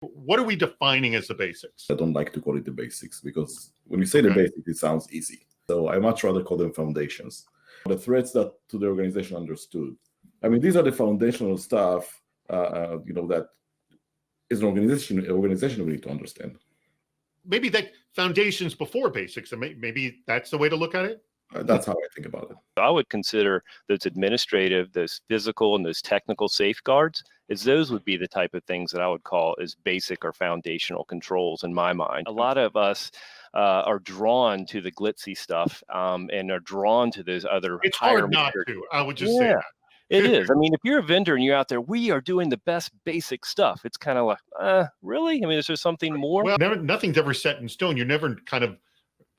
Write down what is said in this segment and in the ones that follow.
What are we defining as the basics? I don't like to call it the basics because when you say the basics, it sounds easy. So I much rather call them foundations. The threats that to the organization understood. I mean, these are the foundational stuff, that is an organization will need to understand. Maybe that foundations before basics, and maybe that's the way to look at it. That's how I think about it. I would consider those administrative, those physical, and those technical safeguards, as those would be the type of things that I would call as basic or foundational controls in my mind. A lot of us are drawn to the glitzy stuff and are drawn to those other. It's hard not to. I would just say that. It is. I mean, if you're a vendor and you're out there, we are doing the best basic stuff. It's kind of like, really? I mean, is there something more? Well, nothing's ever set in stone. You never kind of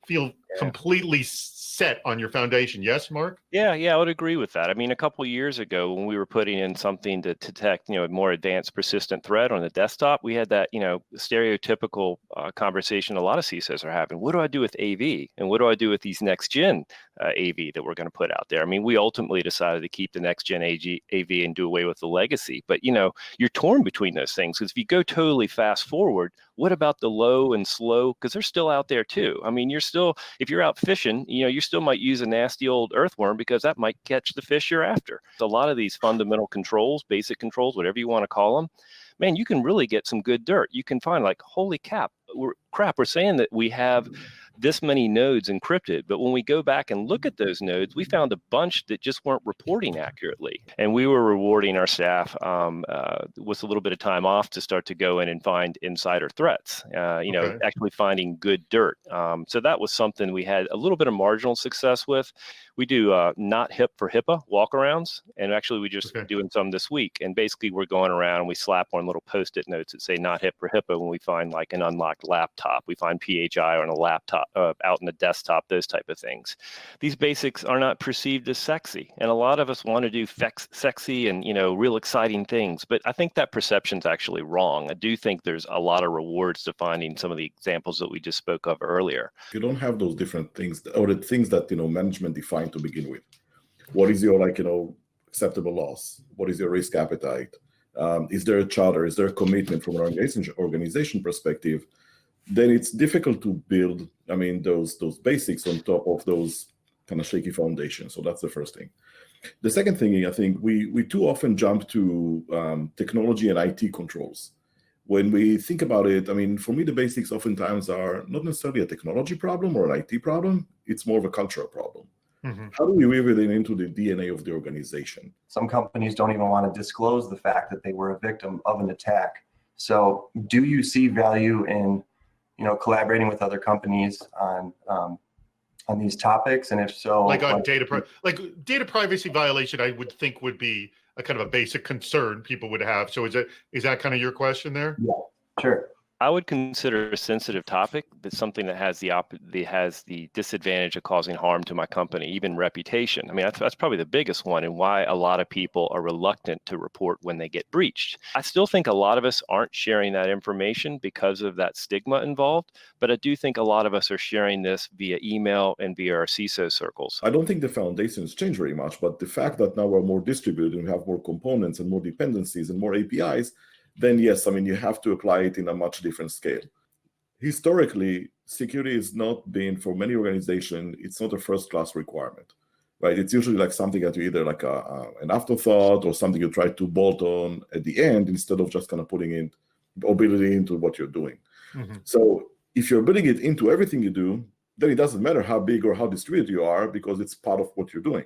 feel completely set on your foundation. Yes, Mark? Yeah, I would agree with that. I mean, a couple of years ago when we were putting in something to detect, a more advanced persistent threat on the desktop, we had that, stereotypical conversation a lot of CISOs are having. What do I do with AV? And what do I do with these next gen AV that we're going to put out there? I mean, we ultimately decided to keep the next gen AV and do away with the legacy. But, you're torn between those things because if you go totally fast forward, what about the low and slow? Because they're still out there too. I mean, if you're out fishing, you still might use a nasty old earthworm because that might catch the fish you're after. A lot of these fundamental controls, basic controls, whatever you want to call them, man, you can really get some good dirt. You can find like, holy crap, we're saying that we have this many nodes encrypted, but when we go back and look at those nodes, we found a bunch that just weren't reporting accurately. And we were rewarding our staff with a little bit of time off to start to go in and find insider threats, actually finding good dirt. So that was something we had a little bit of marginal success with. We do not hip for HIPAA walkarounds, and actually we just doing some this week. And basically we're going around and we slap on little Post-it notes that say not hip for HIPAA when we find like an unlocked laptop. We find PHI on a laptop, out in the desktop, those type of things. These basics are not perceived as sexy. And a lot of us want to do sexy and, real exciting things. But I think that perception's actually wrong. I do think there's a lot of rewards to finding some of the examples that we just spoke of earlier. You don't have those different things or the things that, management defined to begin with. What is your, acceptable loss? What is your risk appetite? Is there a charter? Is there a commitment from an organization perspective? Then it's difficult to build, those basics on top of those kind of shaky foundations. So that's the first thing. The second thing, I think we too often jump to technology and IT controls. When we think about it, for me, the basics oftentimes are not necessarily a technology problem or an IT problem. It's more of a cultural problem. Mm-hmm. How do we weave it into the DNA of the organization? Some companies don't even want to disclose the fact that they were a victim of an attack. So do you see value in collaborating with other companies on these topics? And if so, data privacy violation, I would think would be a kind of a basic concern people would have. So is that kind of your question there? Yeah, sure. I would consider a sensitive topic that's something that has the disadvantage of causing harm to my company, even reputation. That's probably the biggest one, and why a lot of people are reluctant to report when they get breached. I still think a lot of us aren't sharing that information because of that stigma involved, but I do think a lot of us are sharing this via email and via our CISO circles. I don't think the foundations change very much, but the fact that now we're more distributed and we have more components and more dependencies and more APIs, then yes, you have to apply it in a much different scale. Historically, security is not been, for many organizations, it's not a first-class requirement, right? It's usually like something that you either like an afterthought or something you try to bolt on at the end instead of just kind of putting in or building it into what you're doing. Mm-hmm. So if you're building it into everything you do, then it doesn't matter how big or how distributed you are because it's part of what you're doing.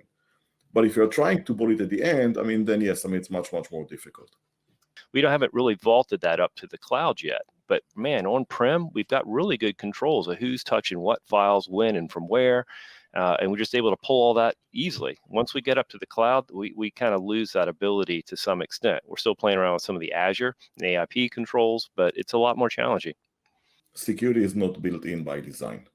But if you're trying to put it at the end, then yes, it's much, much more difficult. We haven't really vaulted that up to the cloud yet. But man, on-prem, we've got really good controls of who's touching what files, when, and from where. And we're just able to pull all that easily. Once we get up to the cloud, we kind of lose that ability to some extent. We're still playing around with some of the Azure and AIP controls, but it's a lot more challenging. Security is not built in by design,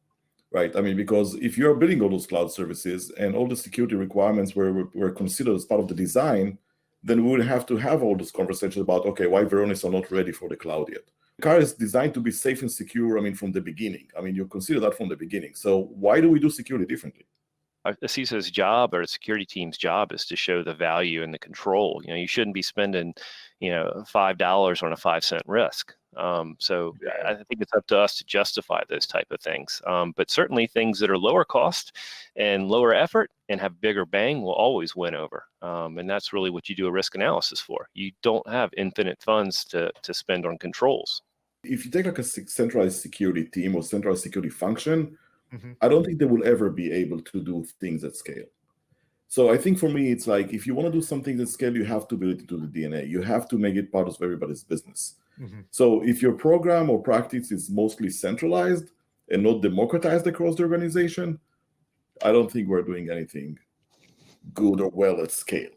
right? Because if you're building all those cloud services and all the security requirements were considered as part of the design, then we would have to have all those conversations about, okay, why Varonis are not ready for the cloud yet. The car is designed to be safe and secure, from the beginning. You consider that from the beginning. So why do we do security differently? A CISO's job or a security team's job is to show the value and the control. You shouldn't be spending, $5 on a 5-cent risk. So I think it's up to us to justify those type of things. But certainly things that are lower cost and lower effort and have bigger bang will always win over. And that's really what you do a risk analysis for. You don't have infinite funds to spend on controls. If you take like a centralized security team or centralized security function, Mhm. I don't think they will ever be able to do things at scale. So I think for me, it's like, if you want to do something at scale, you have to build it into the DNA. You have to make it part of everybody's business. Mhm. So if your program or practice is mostly centralized and not democratized across the organization, I don't think we're doing anything good or well at scale.